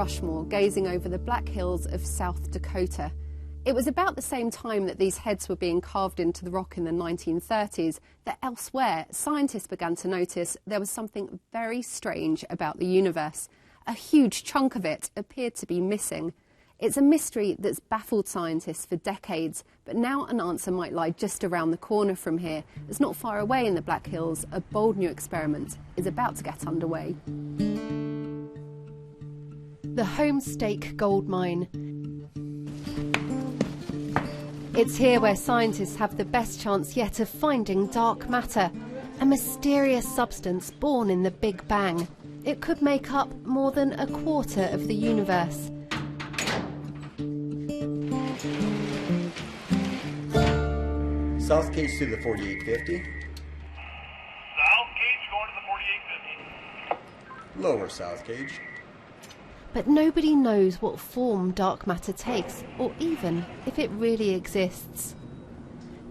Rushmore, gazing over the Black Hills of South Dakota. It was about the same time that these heads were being carved into the rock in the 1930s that elsewhere scientists began to notice there was something very strange about the universe. A huge chunk of it appeared to be missing. It's a mystery that's baffled scientists for decades, but now an answer might lie just around the corner from here. It's not far away in the Black Hills. A bold new experiment is about to get underway. The Homestake Gold Mine. It's here where scientists have the best chance yet of finding dark matter, a mysterious substance born in the Big Bang. It could make up more than a quarter of the universe. South cage to the 4850. South cage going to the 4850. Lower south cage. But nobody knows what form dark matter takes, or even if it really exists.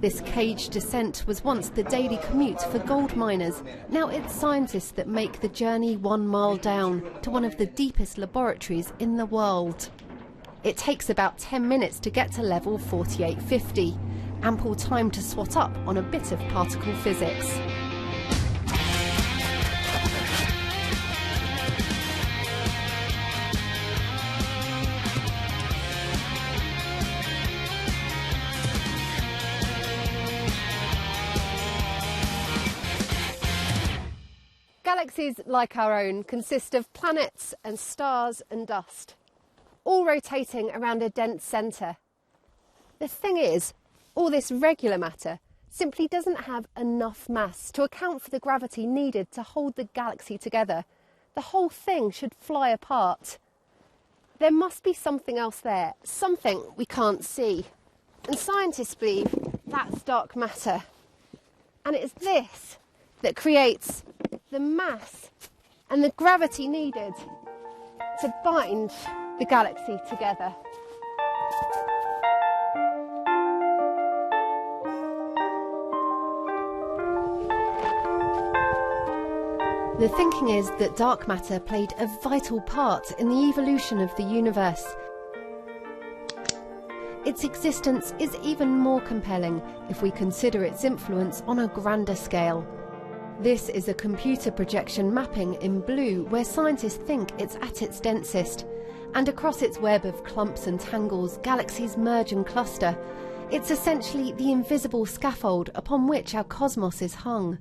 This cage descent was once the daily commute for gold miners. Now it's scientists that make the journey 1 mile down to one of the deepest laboratories in the world. It takes about 10 minutes to get to level 4850. Ample time to swat up on a bit of particle physics. Galaxies like our own consist of planets and stars and dust, all rotating around a dense centre. The thing is, all this regular matter simply doesn't have enough mass to account for the gravity needed to hold the galaxy together. The whole thing should fly apart. There must be something else there, something we can't see. And scientists believe that's dark matter. And it's this that creates the mass and the gravity needed to bind the galaxy together. The thinking is that dark matter played a vital part in the evolution of the universe. Its existence is even more compelling if we consider its influence on a grander scale. This is a computer projection mapping in blue where scientists think it's at its densest. And across its web of clumps and tangles, galaxies merge and cluster. It's essentially the invisible scaffold upon which our cosmos is hung.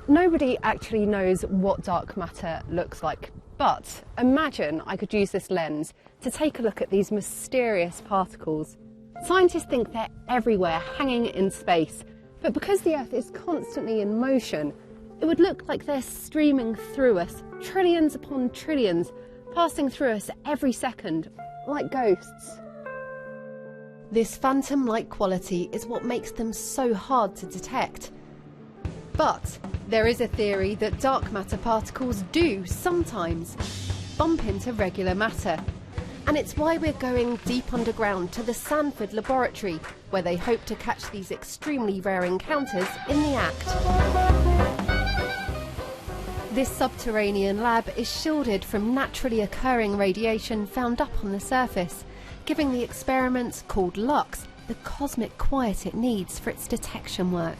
Nobody actually knows what dark matter looks like, but imagine I could use this lens to take a look at these mysterious particles. Scientists think they're everywhere, hanging in space, but because the Earth is constantly in motion, it would look like they're streaming through us, trillions upon trillions, passing through us every second, like ghosts. This phantom-like quality is what makes them so hard to detect. But there is a theory that dark matter particles do sometimes bump into regular matter. And it's why we're going deep underground to the Sanford laboratory, where they hope to catch these extremely rare encounters in the act. This subterranean lab is shielded from naturally occurring radiation found up on the surface, giving the experiment, called LUX, the cosmic quiet it needs for its detection work.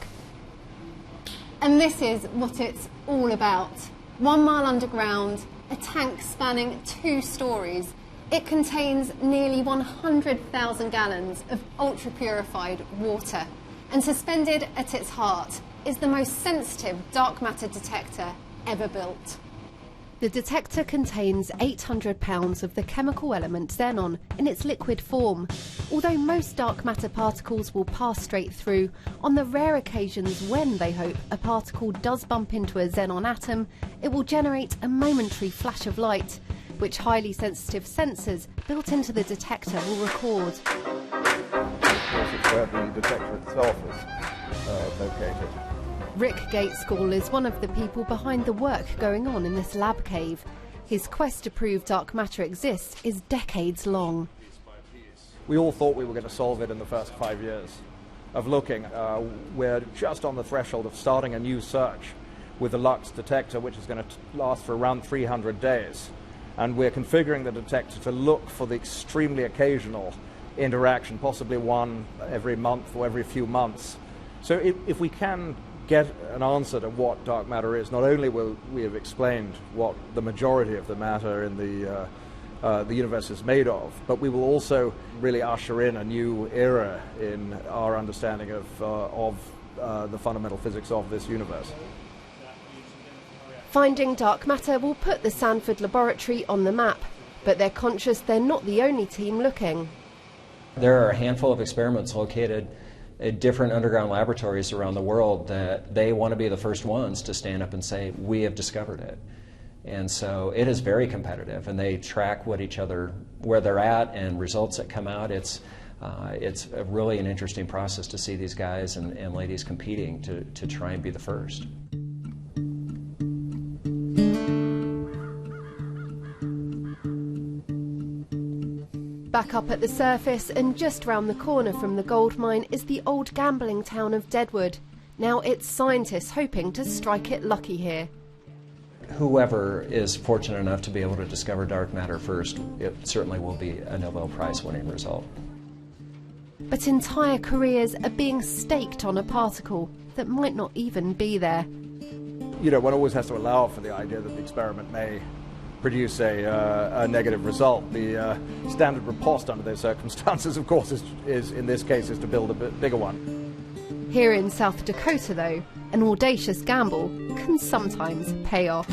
And this is what it's all about. 1 mile underground, a tank spanning 2 stories. It contains nearly 100,000 gallons of ultra-purified water. And suspended at its heart is the most sensitive dark matter detector ever built. The detector contains 800 pounds of the chemical element xenon in its liquid form. Although most dark matter particles will pass straight through, on the rare occasions when, they hope, a particle does bump into a xenon atom, it will generate a momentary flash of light, which highly sensitive sensors built into the detector will record. This is where the detector itself is located. Rick Gatescall is one of the people behind the work going on in this lab cave. His quest to prove dark matter exists is decades long. We all thought we were going to solve it in the first 5 years of looking. We're just on the threshold of starting a new search, with the LUX detector, which is going to last for around 300 days. And we're configuring the detector to look for the extremely occasional interaction, possibly one every month or every few months. So if we can get an answer to what dark matter is, not only will we have explained what the majority of the matter in the universe is made of, but we will also really usher in a new era in our understanding of the fundamental physics of this universe. Finding dark matter will put the Sanford laboratory on the map, but they're conscious they're not the only team looking. There are a handful of experiments located at different underground laboratories around the world that they want to be the first ones to stand up and say, we have discovered it. And so it is very competitive, and they track where they're at and results that come out. It's really an interesting process to see these guys and ladies competing to try and be the first. Back up at the surface and just round the corner from the gold mine is the old gambling town of Deadwood. Now it's scientists hoping to strike it lucky here. Whoever is fortunate enough to be able to discover dark matter first, it certainly will be a Nobel Prize winning result. But entire careers are being staked on a particle that might not even be there. You know, one always has to allow for the idea that the experiment may produce a negative result. The standard riposte under those circumstances, of course, is in this case, is to build a bit bigger one. Here in South Dakota, though, an audacious gamble can sometimes pay off.